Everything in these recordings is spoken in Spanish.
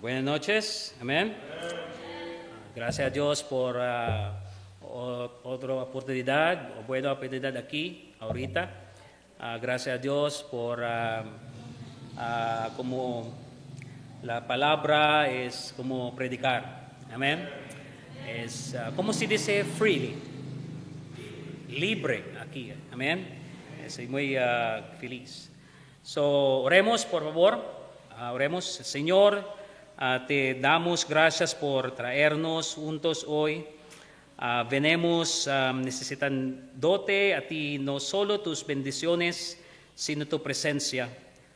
Buenas noches, amén. Gracias a Dios por otra oportunidad, buena oportunidad aquí, ahorita. Gracias a Dios por como la palabra es como predicar, amén. Es como se dice freely, libre aquí, amén. Estoy muy feliz. So, oremos por favor, oremos, Señor. Te damos gracias por traernos juntos hoy. Venimos necesitándote a ti, no solo tus bendiciones, sino tu presencia.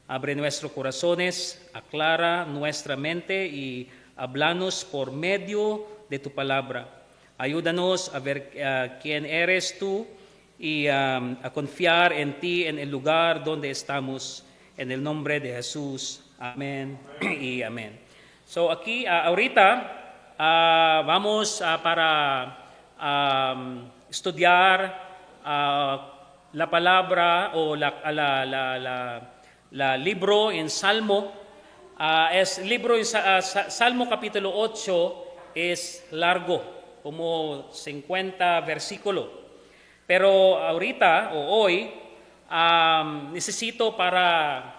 Abre nuestros corazones, aclara nuestra mente y háblanos por medio de tu palabra. Ayúdanos a ver quién eres tú y a confiar en ti en el lugar donde estamos. En el nombre de Jesús. Amén y amén. So aquí ahorita vamos para estudiar la palabra o la libro en Salmo. Es libro en Salmo capítulo 8 es largo, como 50 versículos. Pero ahorita o hoy necesito para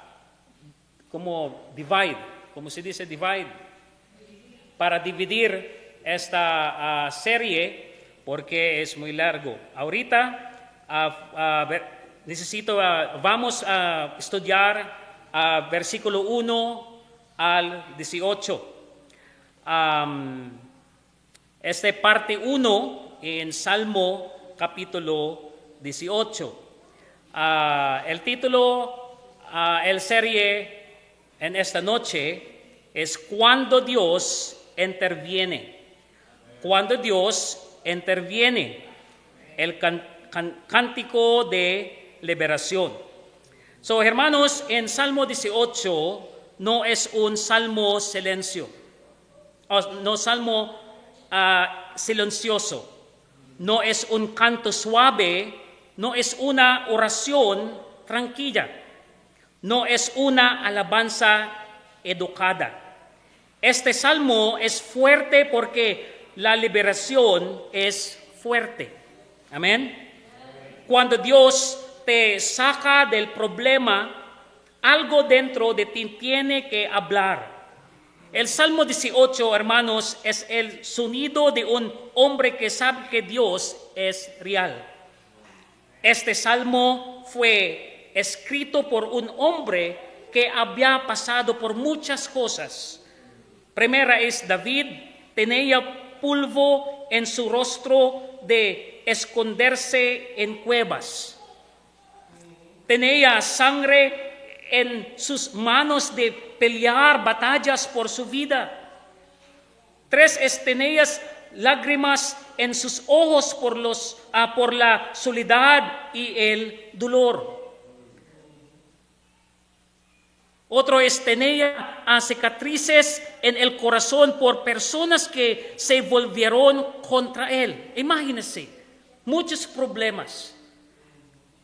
como divide, como se dice divide, para dividir esta serie porque es muy largo. Ahorita vamos a estudiar versículo 1 al 18. Parte 1 en Salmo capítulo 18. El título, el serie en esta noche es Cuando Dios interviene. Cuando Dios interviene. El cántico de liberación. So, hermanos, en Salmo 18 no es un salmo silencio. No salmo silencioso. No es un canto suave. No es una oración tranquila. No es una alabanza educada. Este salmo es fuerte porque la liberación es fuerte. Amén. Cuando Dios te saca del problema, algo dentro de ti tiene que hablar. El Salmo 18, hermanos, es el sonido de un hombre que sabe que Dios es real. Este salmo fue escrito por un hombre que había pasado por muchas cosas. Primera es David, tenía polvo en su rostro de esconderse en cuevas. Tenía sangre en sus manos de pelear batallas por su vida. 3 es tenía lágrimas en sus ojos por la soledad y el dolor. Otro es tenía cicatrices en el corazón por personas que se volvieron contra él. Imagínense, muchos problemas.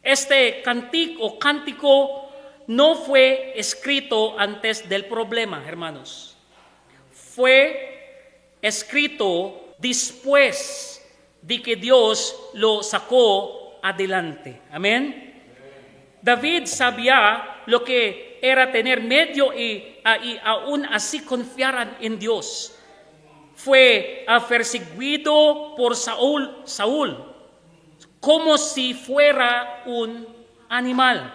Este cántico no fue escrito antes del problema, hermanos. Fue escrito después de que Dios lo sacó adelante. Amén. David sabía lo que era tener medio y aún así confiar en Dios. Fue perseguido por Saúl, como si fuera un animal.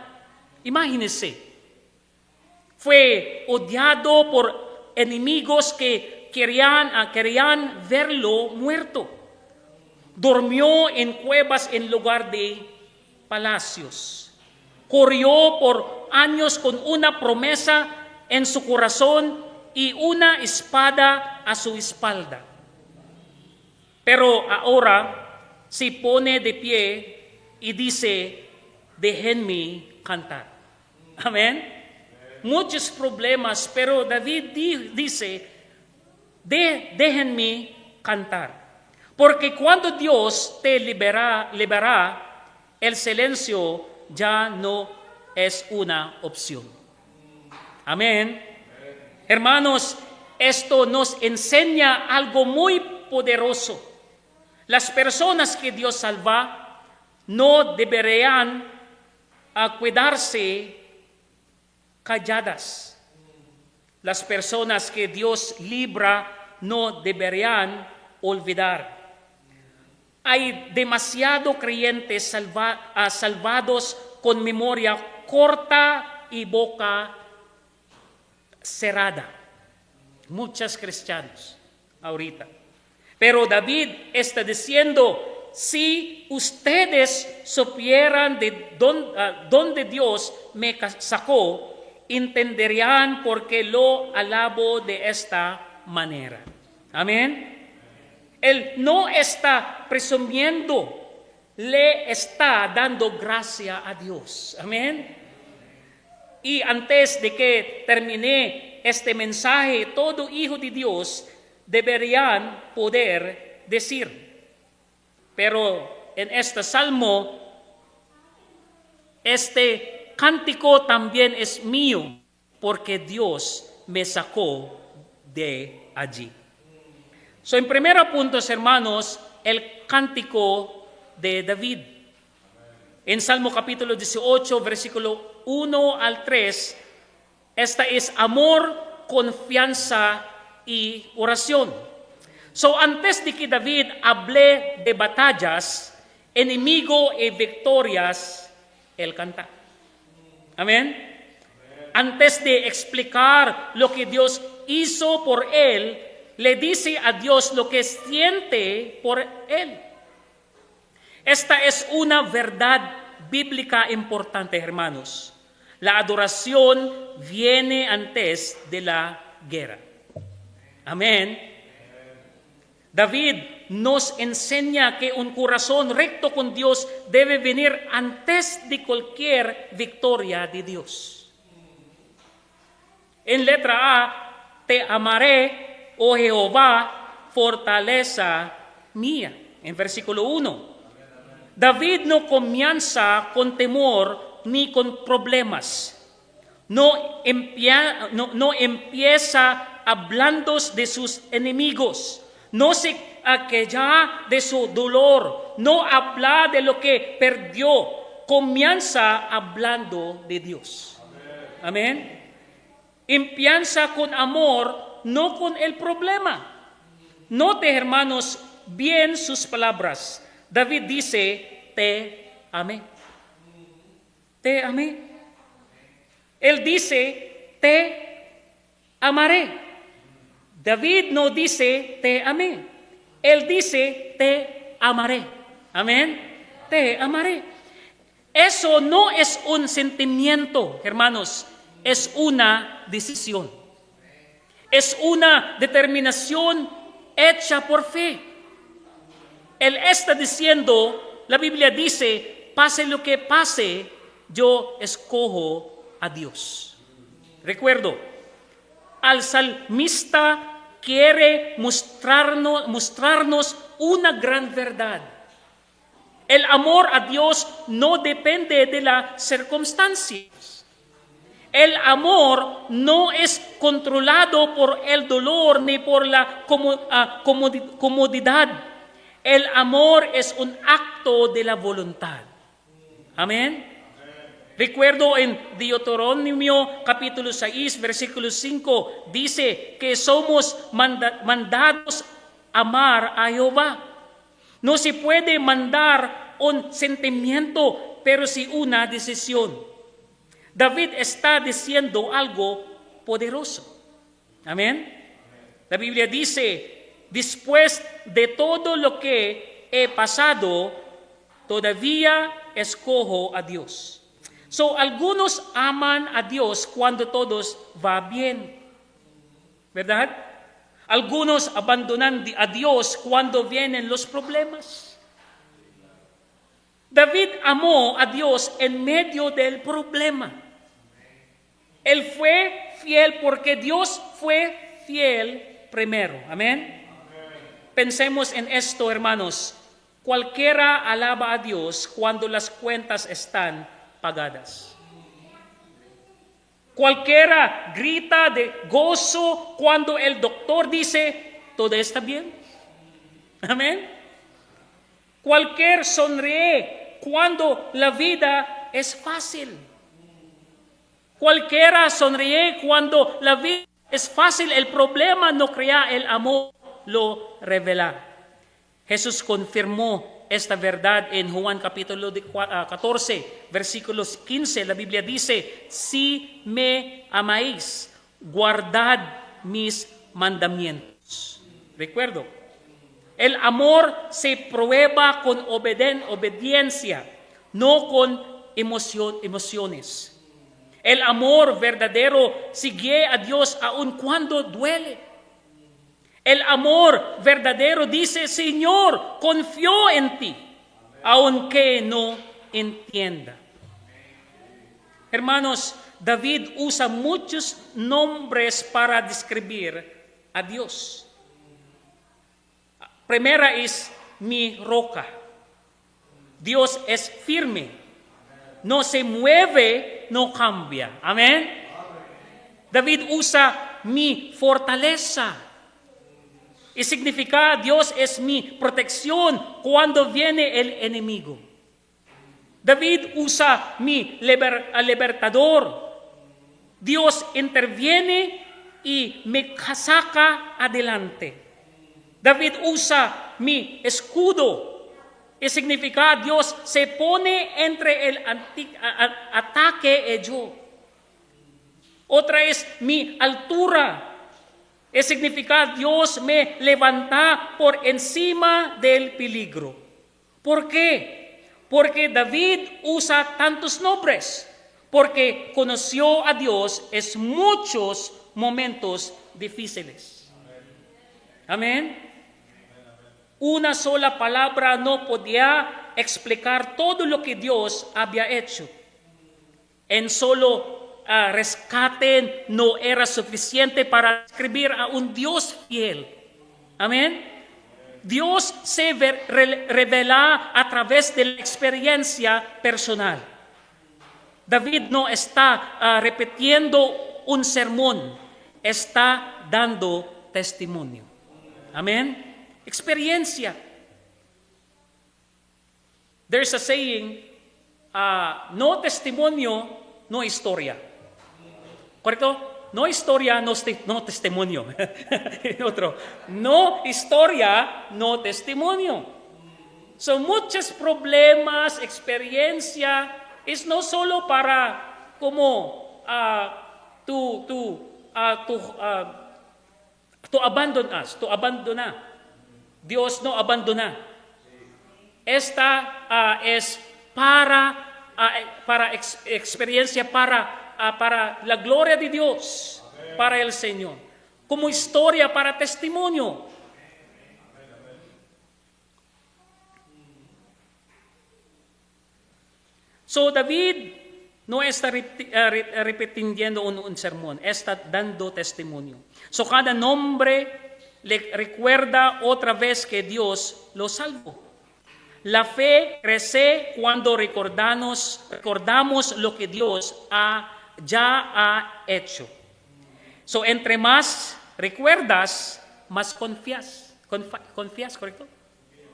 Imagínense. Fue odiado por enemigos que querían verlo muerto. Durmió en cuevas en lugar de palacios. Corrió por años con una promesa en su corazón y una espada a su espalda. Pero ahora se pone de pie y dice, déjenme cantar. Amén. Muchos problemas, pero David dice, déjenme cantar. Porque cuando Dios te libera, el silencio ya no es una opción. Amén. Hermanos, esto nos enseña algo muy poderoso. Las personas que Dios salva no deberían quedarse calladas. Las personas que Dios libra no deberían olvidar. Hay demasiados creyentes salvados con memoria corta y boca cerrada. Muchos cristianos ahorita. Pero David está diciendo, si ustedes supieran de dónde Dios me sacó, entenderían por qué lo alabo de esta manera. Amén. Él no está presumiendo, le está dando gracia a Dios. Amén. Y antes de que termine este mensaje, todo hijo de Dios deberían poder decir. Pero en este salmo, este cántico también es mío, porque Dios me sacó de allí. En primer punto, hermanos, el cántico de David. En Salmo capítulo 18, versículo 1 al 3, esta es amor, confianza y oración. Antes de que David hable de batallas, enemigo y victorias, él canta. Amén. Antes de explicar lo que Dios hizo por él, le dice a Dios lo que siente por él. Esta es una verdad bíblica importante, hermanos. La adoración viene antes de la guerra. Amén. David nos enseña que un corazón recto con Dios debe venir antes de cualquier victoria de Dios. En letra A, te amaré, oh Jehová, fortaleza mía. En versículo 1. David no comienza con temor ni con problemas. No empieza hablando de sus enemigos. No se queja de su dolor. No habla de lo que perdió. Comienza hablando de Dios. Amén. Empieza con amor, no con el problema. Note, hermanos, bien sus palabras. David dice, te amé. Te amé. Él dice, te amaré. David no dice, te amé. Él dice, te amaré. Amén. Te amaré. Eso no es un sentimiento, hermanos. Es una decisión. Es una determinación hecha por fe. Él está diciendo, la Biblia dice, pase lo que pase, yo escojo a Dios. Recuerdo, al salmista quiere mostrarnos una gran verdad. El amor a Dios no depende de las circunstancias. El amor no es controlado por el dolor ni por la comodidad. El amor es un acto de la voluntad. Amén. Recuerdo en Deuteronomio capítulo 6, versículo 5, dice que somos mandados a amar a Jehová. No se puede mandar un sentimiento, pero sí una decisión. David está diciendo algo poderoso. Amén. La Biblia dice, después de todo lo que he pasado, todavía escojo a Dios. Algunos aman a Dios cuando todo va bien, ¿verdad? Algunos abandonan a Dios cuando vienen los problemas. David amó a Dios en medio del problema. Él fue fiel porque Dios fue fiel primero. Amén. Pensemos en esto, hermanos. Cualquiera alaba a Dios cuando las cuentas están pagadas. Cualquiera grita de gozo cuando el doctor dice, todo está bien. Amén. Cualquier sonríe cuando la vida es fácil. Cualquiera sonríe cuando la vida es fácil. El problema no crea, el amor lo revela. Jesús confirmó esta verdad en Juan capítulo 14, versículos 15. La Biblia dice, si me amáis, guardad mis mandamientos. Recuerdo, el amor se prueba con obediencia, no con emociones. El amor verdadero sigue a Dios aun cuando duele. El amor verdadero dice, Señor, confío en ti, aunque no entienda. Hermanos, David usa muchos nombres para describir a Dios. Primera es mi roca. Dios es firme, no se mueve, no cambia. Amén. David usa mi fortaleza. Y significa Dios es mi protección cuando viene el enemigo. David usa mi libertador. Dios interviene y me saca adelante. David usa mi escudo. Y significa Dios se pone entre el ataque y yo. Otra es mi altura. Es significa Dios me levanta por encima del peligro. ¿Por qué? Porque David usa tantos nombres. Porque conoció a Dios en muchos momentos difíciles. Amén. Una sola palabra no podía explicar todo lo que Dios había hecho. En solo rescate no era suficiente para describir a un Dios fiel. Amén. Dios se revela a través de la experiencia personal. David no está repitiendo un sermón, está dando testimonio. Amén. Experiencia. There's a saying, no testimonio, no historia. ¿Correcto? No historia, no testimonio. Otro. No historia, no testimonio. Son muchos problemas, experiencia. Es no solo para como tú abandonar. Dios no abandona. Esta es para experiencia, para la gloria de Dios, para el Señor. Como historia, para testimonio. So David no está repitiendo un sermón, está dando testimonio. So cada nombre le recuerda otra vez que Dios lo salvó. La fe crece cuando recordamos lo que Dios ya ha hecho. So, entre más recuerdas, más confías. Confías, ¿correcto?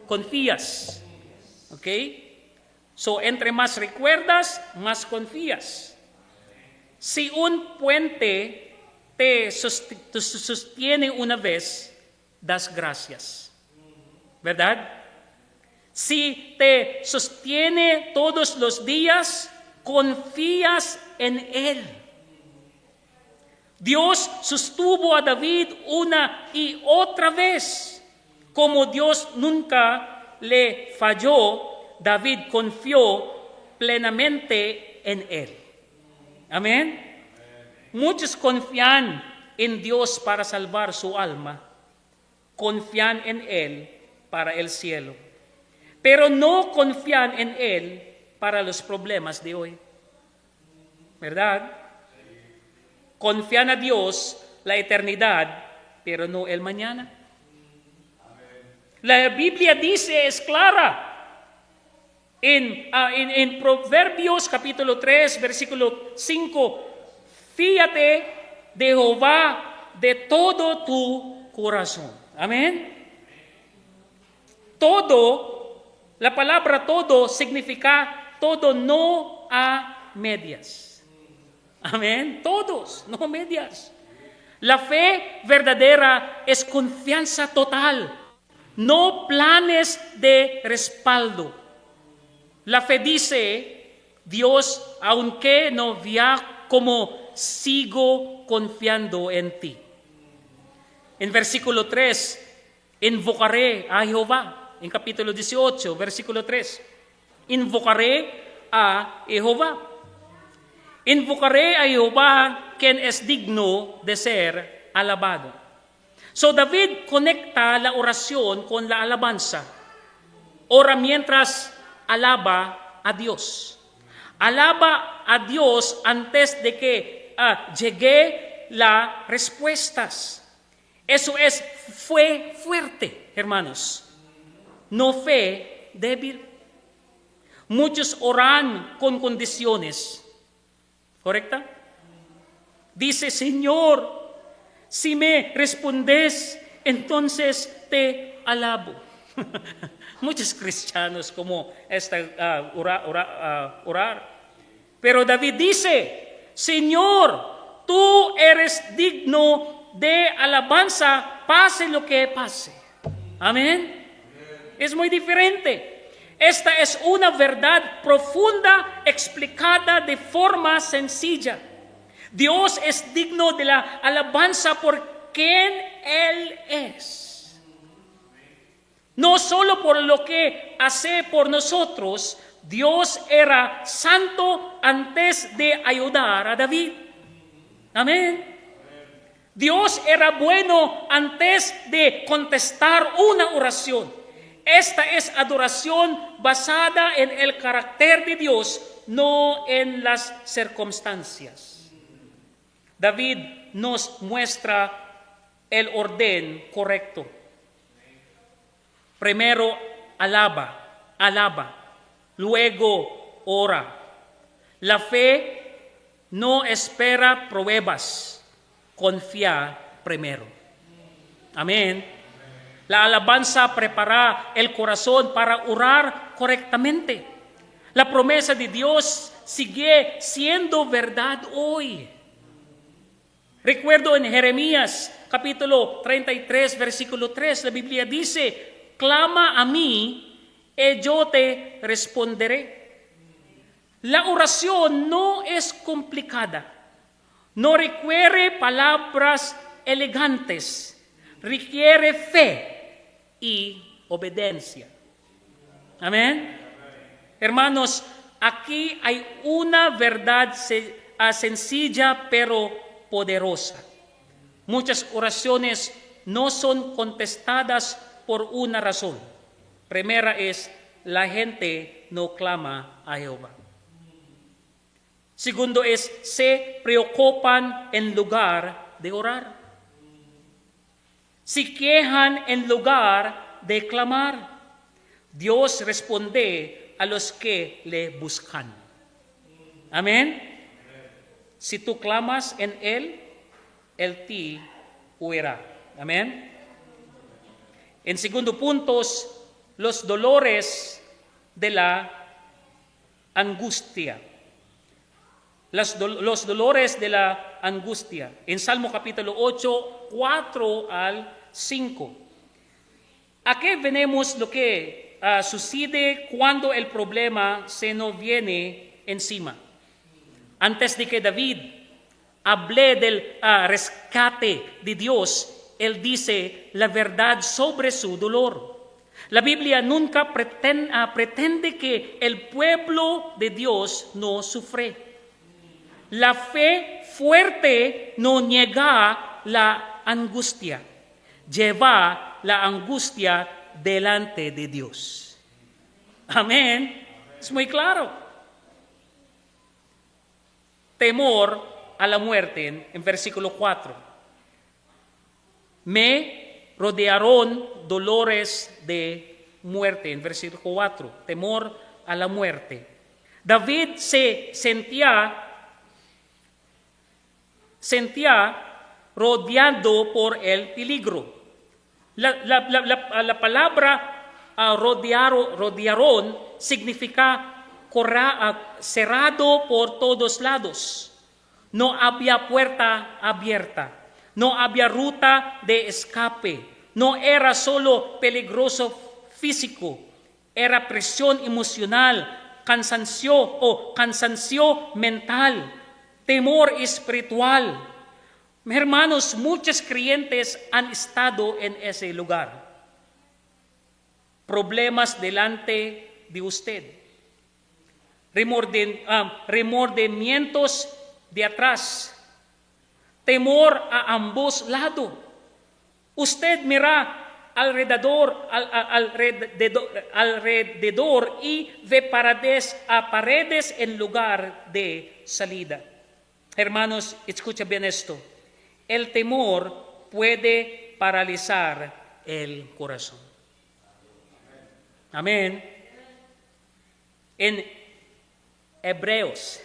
Confías. ¿Ok? So, entre más recuerdas, más confías. Si un puente te sostiene una vez, das gracias. ¿Verdad? Si te sostiene todos los días, confías en Él. Dios sostuvo a David una y otra vez. Como Dios nunca le falló, David confió plenamente en Él. Amén. Muchos confían en Dios para salvar su alma. Confían en Él para el cielo. Pero no confían en Él para los problemas de hoy. ¿Verdad? Confían a Dios la eternidad, pero no el mañana. La Biblia dice, es clara. En Proverbios capítulo 3, versículo 5, Fíate de Jehová de todo tu corazón. Amén. Todo, la palabra todo significa todo, no a medias. Amén. Todos, no medias. La fe verdadera es confianza total, no planes de respaldo. La fe dice, Dios, aunque no vea, como sigo confiando en ti. En versículo 3, invocaré a Jehová. En capítulo 18, versículo 3, invocaré a Jehová. Invocaré a Jehová, quien es digno de ser alabado. So David conecta la oración con la alabanza. Ora mientras alaba a Dios. Alaba a Dios antes de que llegue las respuestas. Eso es fe fuerte, hermanos. No fe débil. Muchos oran con condiciones. ¿Correcta? Dice, Señor, si me respondes, entonces te alabo. Muchos cristianos como orar. Pero David dice, Señor, tú eres digno de alabanza, pase lo que pase. Amén. Es muy diferente. Esta es una verdad profunda explicada de forma sencilla. Dios es digno de la alabanza por quien Él es. No solo por lo que hace por nosotros, Dios era santo antes de ayudar a David. Amén. Dios era bueno antes de contestar una oración. Esta es adoración basada en el carácter de Dios, no en las circunstancias. David nos muestra el orden correcto. Primero alaba, luego ora. La fe no espera pruebas, confía primero. Amén. La alabanza prepara el corazón para orar correctamente. La promesa de Dios sigue siendo verdad hoy. Recuerdo en Jeremías capítulo 33, versículo 3, la Biblia dice, clama a mí y yo te responderé. La oración no es complicada, no requiere palabras elegantes, requiere fe y obediencia. Amén. Hermanos, aquí hay una verdad sencilla pero poderosa. Muchas oraciones no son contestadas por una razón. Primera es, la gente no clama a Jehová. Segundo es, se preocupan en lugar de orar. Se quejan en lugar de clamar. Dios responde a los que le buscan. Amén. Si tú clamas en Él te oirá. Amén. En segundo punto, los dolores de la angustia. Los dolores de la angustia. En Salmo capítulo 8, 4 al 5. Aquí vemos lo que sucede cuando el problema se nos viene encima. Antes de que David hable del rescate de Dios, él dice la verdad sobre su dolor. La Biblia nunca pretende que el pueblo de Dios no sufre. La fe fuerte no niega la angustia, lleva la angustia delante de Dios. Amén. Es muy claro. Temor a la muerte en versículo 4. Me rodearon dolores de muerte en versículo 4. Temor a la muerte. David se sentía sentía rodeado por el peligro. La palabra rodearon significa cerrado por todos lados. No había puerta abierta, no había ruta de escape, no era solo peligroso físico, era presión emocional, cansancio mental, temor espiritual. Hermanos, muchos creyentes han estado en ese lugar. Problemas delante de usted. Remordimientos de atrás. Temor a ambos lados. Usted mira alrededor y ve paredes en lugar de salida. Hermanos, escucha bien esto. El temor puede paralizar el corazón. Amén. En Hebreos,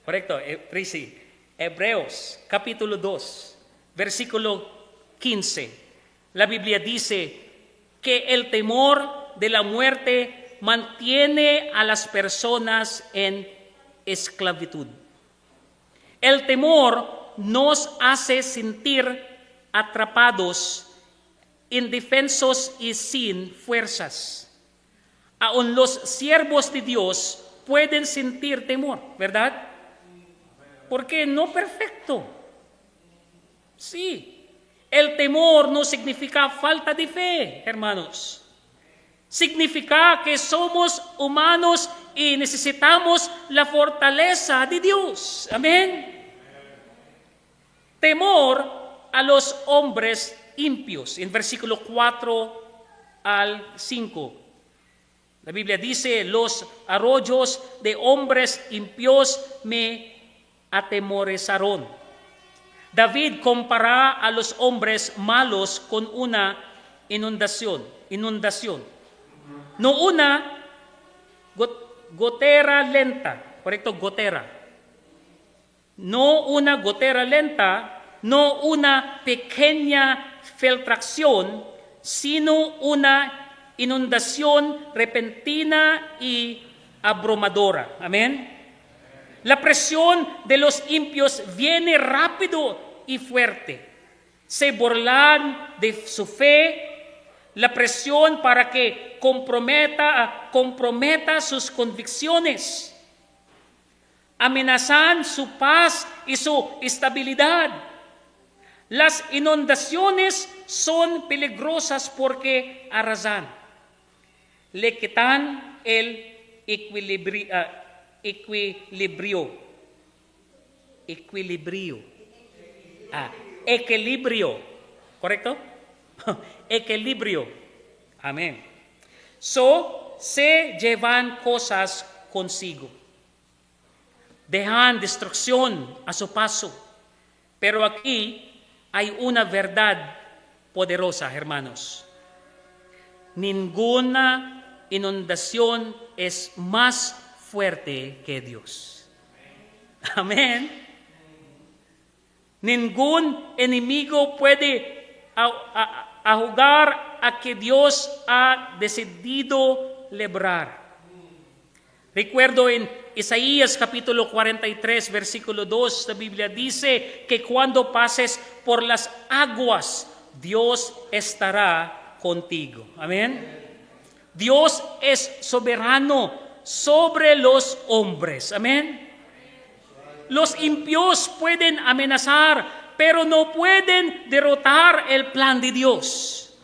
correcto, Prisi, Hebreos capítulo 2, versículo 15. La Biblia dice que el temor de la muerte mantiene a las personas en esclavitud. El temor nos hace sentir atrapados, indefensos y sin fuerzas. Aún los siervos de Dios pueden sentir temor, ¿verdad? Porque no perfecto. Sí, el temor no significa falta de fe, hermanos. Significa que somos humanos y necesitamos la fortaleza de Dios. Amén. Temor a los hombres impios, en versículo 4 al 5. La Biblia dice, los arroyos de hombres impios me atemorizaron. David compara a los hombres malos con una inundación. No una gotera lenta, correcto, gotera. No una gotera lenta, no una pequeña filtración, sino una inundación repentina y abrumadora. Amén. La presión de los impios viene rápido y fuerte. Se burlan de su fe. La presión para que comprometa sus convicciones. Amenazan su paz y su estabilidad. Las inundaciones son peligrosas porque arrasan. Le quitan el equilibrio. ¿Correcto? Equilibrio. Amén. Se llevan cosas consigo. Dejan destrucción a su paso. Pero aquí hay una verdad poderosa, hermanos. Ninguna inundación es más fuerte que Dios. Amén. Ningún enemigo puede jugar a que Dios ha decidido librar. Recuerdo en Isaías capítulo 43, versículo 2, la Biblia dice que cuando pases por las aguas, Dios estará contigo. Amén. Dios es soberano sobre los hombres. Amén. Los impíos pueden amenazar, pero no pueden derrotar el plan de Dios.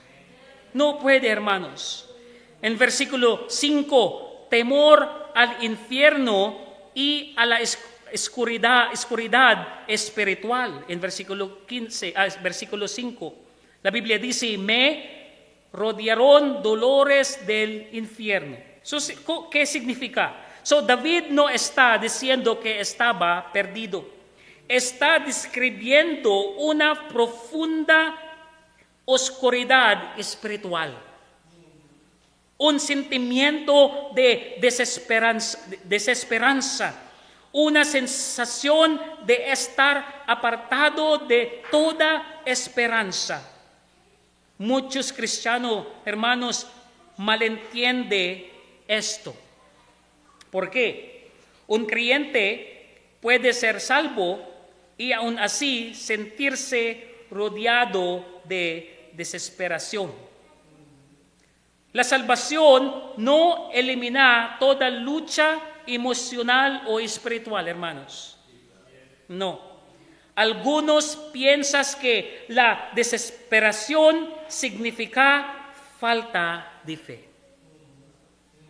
No puede, hermanos. En versículo 5, temor al infierno y a la oscuridad espiritual. En versículo 5, la Biblia dice, me rodearon dolores del infierno. ¿Qué significa? David no está diciendo que estaba perdido. Está describiendo una profunda oscuridad espiritual. Un sentimiento de desesperanza, una sensación de estar apartado de toda esperanza. Muchos cristianos, hermanos, malentienden esto. ¿Por qué? Un creyente puede ser salvo y aún así sentirse rodeado de desesperación. La salvación no elimina toda lucha emocional o espiritual, hermanos. No. Algunos piensan que la desesperación significa falta de fe.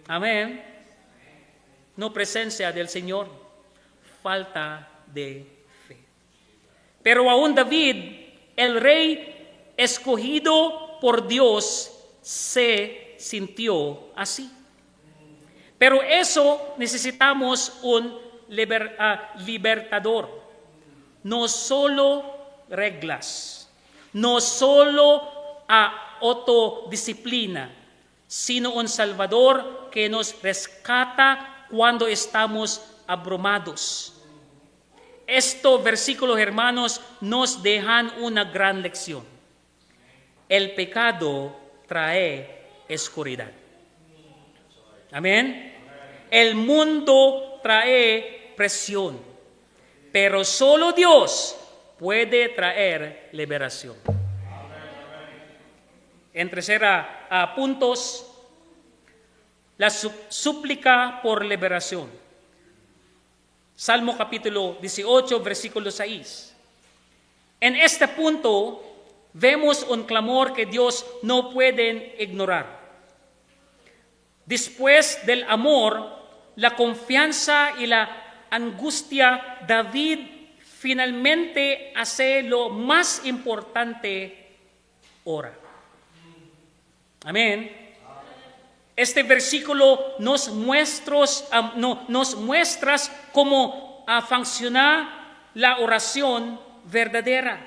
Amén. No presencia del Señor, falta de fe. Pero aún David, el rey escogido por Dios, se sintió así. Pero eso necesitamos un libertador. No solo reglas, no solo autodisciplina, sino un Salvador que nos rescata cuando estamos abrumados. Estos versículos, hermanos, nos dejan una gran lección. El pecado trae oscuridad. Amén. El mundo trae presión, pero solo Dios puede traer liberación. En tercera puntos, la súplica por liberación. Salmo capítulo 18, versículo 6. En este punto vemos un clamor que Dios no puede ignorar. Después del amor, la confianza y la angustia, David finalmente hace lo más importante, ora. Amén. Este versículo nos muestra cómo funciona la oración verdadera.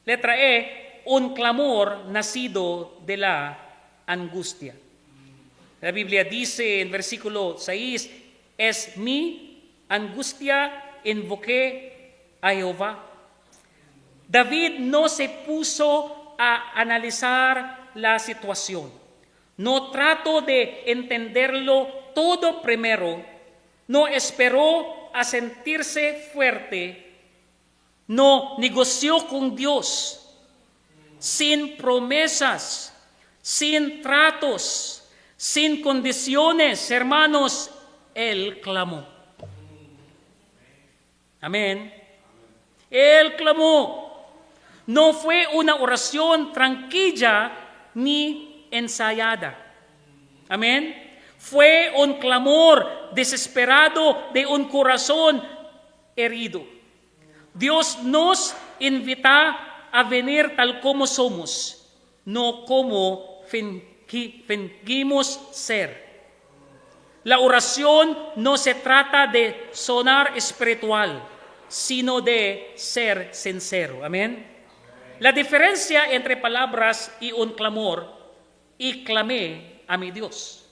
Letra E, un clamor nacido de la angustia. La Biblia dice en versículo 6, es mi angustia, invoqué a Jehová. David no se puso a analizar la situación. No trató de entenderlo todo primero. No esperó a sentirse fuerte. No negoció con Dios. Sin promesas, sin tratos, sin condiciones, hermanos, él clamó. Amén. Él clamó. No fue una oración tranquila ni ensayada. Amén. Fue un clamor desesperado de un corazón herido. Dios nos invita a venir tal como somos, no como fingimos ser. La oración no se trata de sonar espiritual, sino de ser sincero. Amén. La diferencia entre palabras y un clamor, y clamé a mi Dios.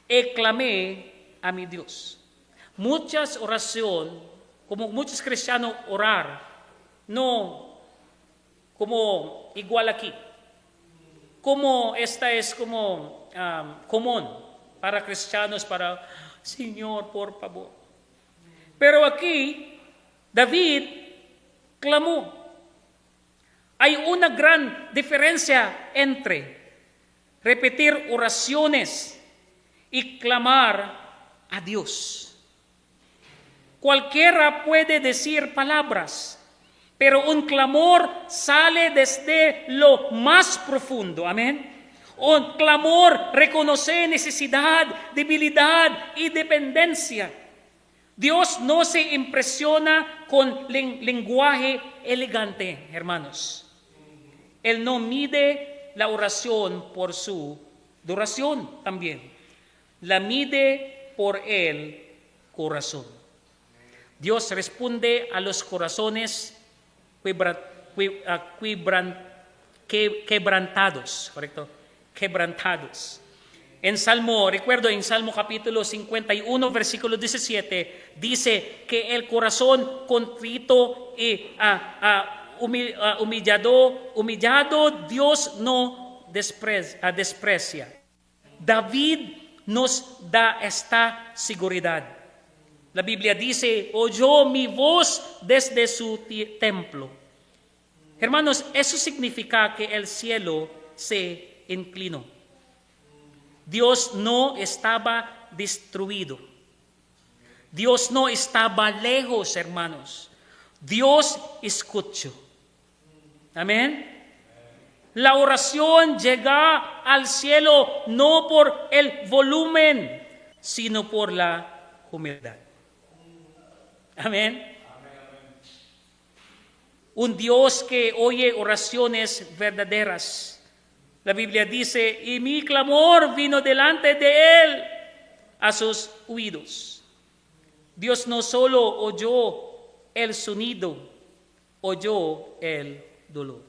Y clamé a mi Dios. Muchas oraciones, como muchos cristianos orar, no como igual aquí. Como esta es como común para cristianos, para Señor, por favor. Pero aquí, David clamó. Hay una gran diferencia entre repetir oraciones y clamar a Dios. Cualquiera puede decir palabras, pero un clamor sale desde lo más profundo. Amén. Un clamor reconoce necesidad, debilidad y dependencia. Dios no se impresiona con lenguaje elegante, hermanos. Él no mide la oración por su duración también. La mide por el corazón. Dios responde a los corazones quebrantados, ¿correcto? Quebrantados. En Salmo, recuerdo en Salmo capítulo 51, versículo 17, dice que el corazón contrito y humillado Dios no desprecia. David nos da esta seguridad. La Biblia dice, oyó mi voz desde su templo. Hermanos, eso significa que el cielo se inclinó. Dios no estaba destruido. Dios no estaba lejos, hermanos. Dios escuchó. Amén. La oración llega al cielo no por el volumen, sino por la humildad. Amén. Un Dios que oye oraciones verdaderas. La Biblia dice, y mi clamor vino delante de él a sus oídos. Dios no solo oyó el sonido, oyó el dolor.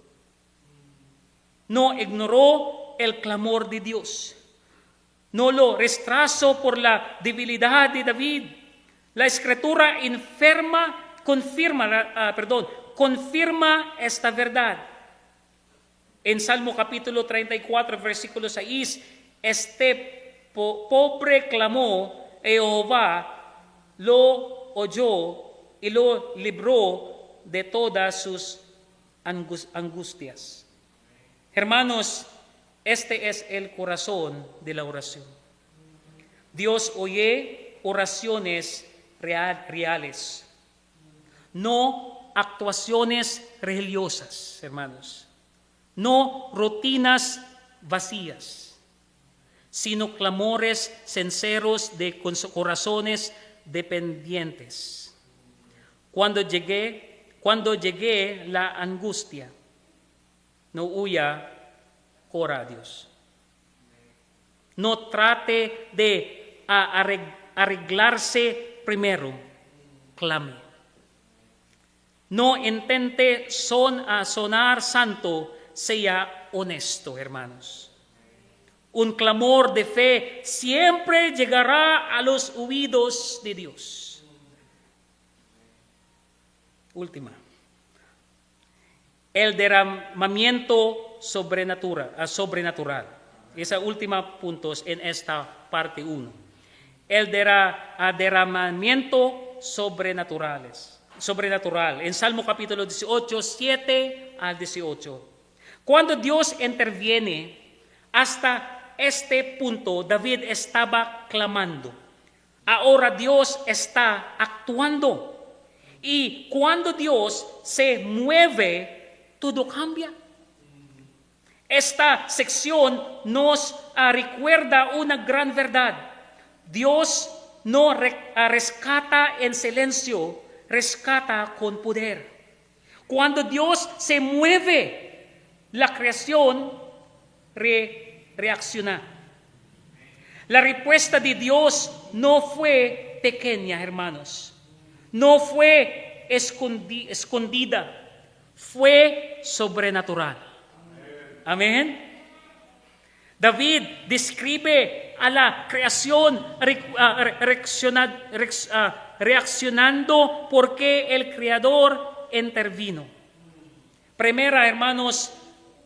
No ignoró el clamor de Dios. No lo retrasó por la debilidad de David. La Escritura confirma esta verdad. En Salmo capítulo 34, versículo 6, este pobre clamó, Jehová lo oyó y lo libró de todas sus angustias. Hermanos, este es el corazón de la oración. Dios oye oraciones reales, no actuaciones religiosas, hermanos. No rutinas vacías, sino clamores sinceros de corazones dependientes. Cuando llegue la angustia, no huya, ora a Dios. No trate de arreglarse primero, clame. No intente sonar santo, sea honesto, hermanos. Un clamor de fe siempre llegará a los oídos de Dios. Última. El derramamiento sobrenatural. Esa última punto es en esta parte 1. El derramamiento sobrenatural. En Salmo capítulo 18, 7 al 18. Cuando Dios interviene, hasta este punto David estaba clamando. Ahora Dios está actuando. Y cuando Dios se mueve, todo cambia. Esta sección nos recuerda una gran verdad. Dios no rescata en silencio, rescata con poder. Cuando Dios se mueve, la creación reacciona. La respuesta de Dios no fue pequeña, hermanos. No fue escondida. Fue sobrenatural. Amén. David describe a la creación reaccionando porque el Creador intervino. Primera, hermanos,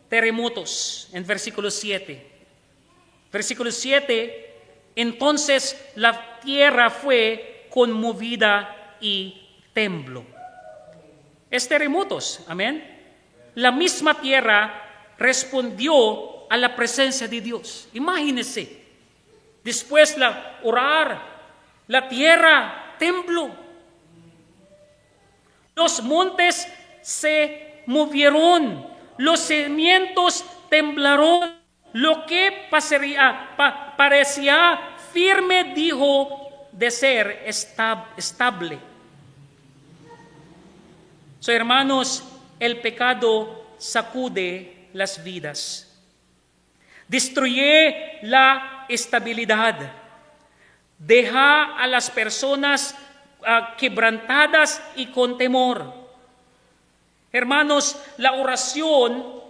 terremotos, en versículo 7. Versículo 7, entonces la tierra fue conmovida y tembló. Es terremotos, amén. La misma tierra respondió a la presencia de Dios. Imagínense, después de orar, la tierra tembló. Los montes se movieron. Los cimientos temblaron, lo que parecía firme dijo de ser estable. Hermanos, el pecado sacude las vidas, destruye la estabilidad, deja a las personas quebrantadas y con temor. Hermanos, la oración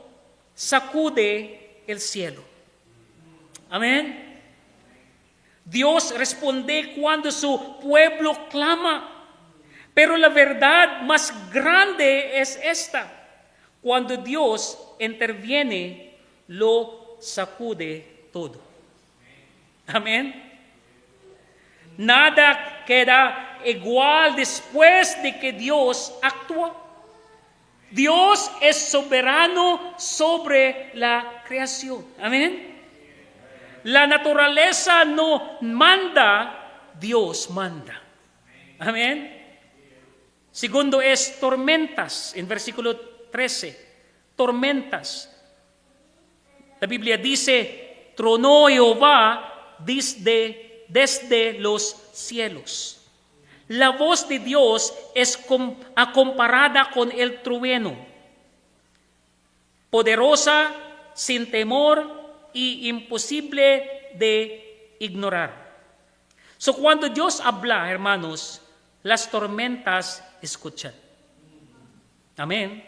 sacude el cielo. Amén. Dios responde cuando su pueblo clama. Pero la verdad más grande es esta: cuando Dios interviene, lo sacude todo. Amén. Nada queda igual después de que Dios actúa. Dios es soberano sobre la creación. Amén. La naturaleza no manda, Dios manda. Amén. Segundo es tormentas, en versículo 13. Tormentas. La Biblia dice: tronó Jehová desde los cielos. La voz de Dios es comparada con el trueno, poderosa, sin temor y imposible de ignorar. Cuando Dios habla, hermanos, las tormentas escuchan. Amén.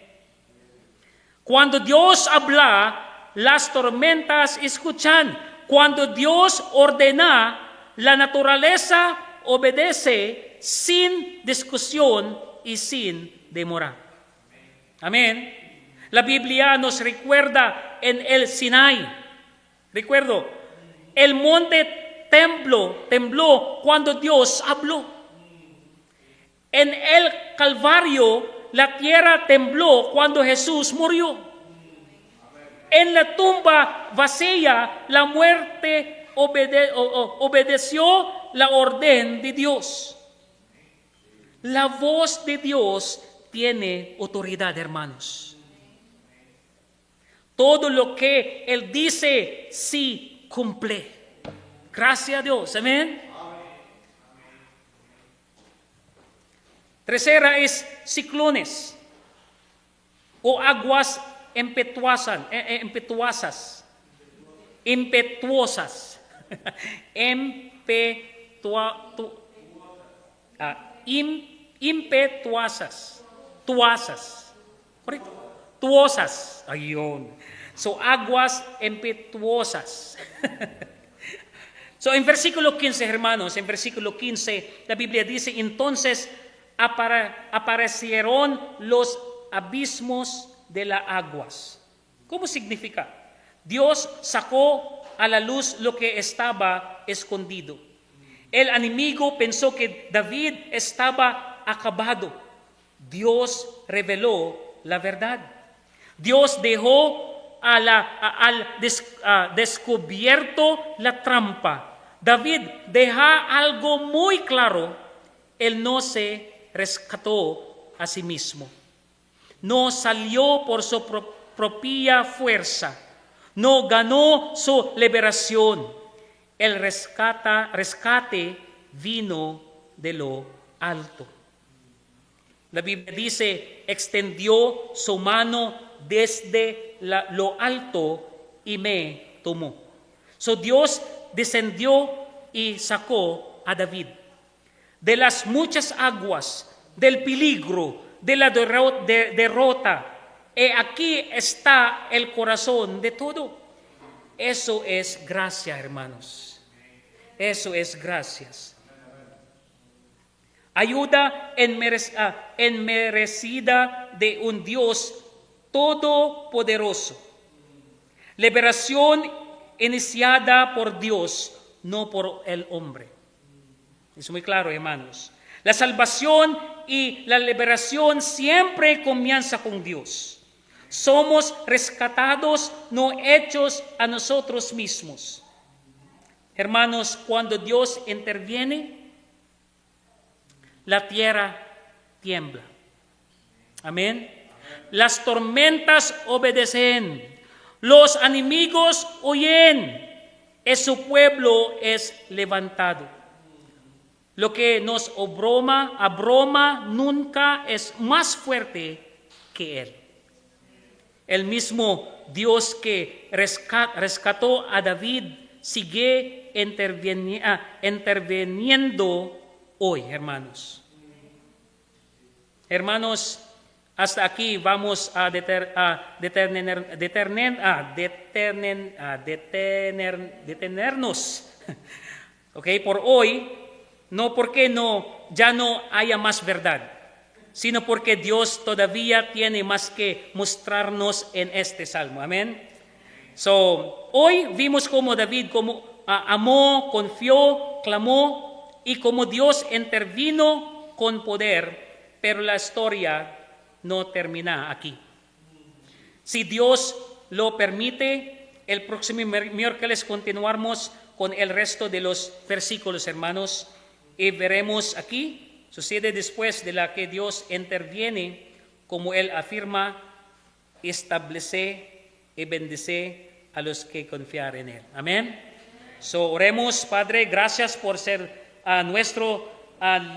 Cuando Dios habla, las tormentas escuchan. Cuando Dios ordena, la naturaleza obedece sin discusión y sin demora. Amén. La Biblia nos recuerda en el Sinai. Recuerdo, el monte tembló cuando Dios habló. En el Calvario, la tierra tembló cuando Jesús murió. En la tumba vacía, la muerte obedeció la orden de Dios. La voz de Dios tiene autoridad, hermanos. Todo lo que Él dice, sí cumple. Gracias a Dios. Amén. Tercera es ciclones o aguas impetuosas. ¿Correcto? Tuosas. Ayun. Aguas impetuosas. En versículo 15, hermanos, en versículo 15, la Biblia dice: entonces aparecieron los abismos de las aguas. ¿Cómo significa? Dios sacó a la luz lo que estaba escondido. El enemigo pensó que David estaba acabado. Dios reveló la verdad. Dios dejó al descubierto la trampa. David deja algo muy claro: él no se rescató a sí mismo. No salió por su propia fuerza. No ganó su liberación. El rescate vino de lo alto. La Biblia dice: extendió su mano desde lo alto y me tomó. Dios descendió y sacó a David de las muchas aguas, del peligro, de la derrota. Y aquí está el corazón de todo. Eso es gracia, hermanos. Eso es gracias. Ayuda enmerecida de un Dios todopoderoso. Liberación iniciada por Dios, no por el hombre. Es muy claro, hermanos. La salvación y la liberación siempre comienza con Dios. Somos rescatados, no hechos a nosotros mismos. Hermanos, cuando Dios interviene, la tierra tiembla. Amén. Las tormentas obedecen. Los enemigos huyen. Y su pueblo es levantado. Lo que nos abruma nunca es más fuerte que Él. El mismo Dios que rescató a David sigue interviniendo hoy, hermanos. Hermanos, hasta aquí vamos a detenernos. ¿Ok? Por hoy, no porque ya no haya más verdad, sino porque Dios todavía tiene más que mostrarnos en este salmo. Amén. So, hoy vimos cómo David amó, confió, clamó y cómo Dios intervino con poder, pero la historia no termina aquí. Si Dios lo permite, el próximo miércoles continuaremos con el resto de los versículos, hermanos, y veremos aquí, sucede después de la que Dios interviene, como Él afirma, establece y bendice a los que confiar en Él. Amén. So, oremos, Padre, gracias por ser nuestro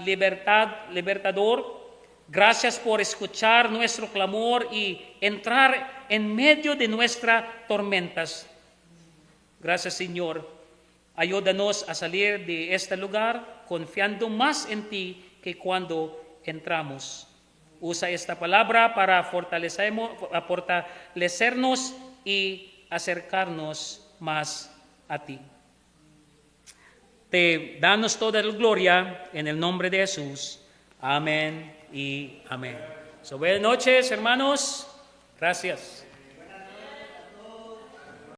libertador. Gracias por escuchar nuestro clamor y entrar en medio de nuestras tormentas. Gracias, Señor. Ayúdanos a salir de este lugar confiando más en ti que cuando entramos. Usa esta palabra para fortalecernos y acercarnos más a ti. Te danos toda la gloria en el nombre de Jesús. Amén y amén. So, buenas noches, hermanos. Gracias.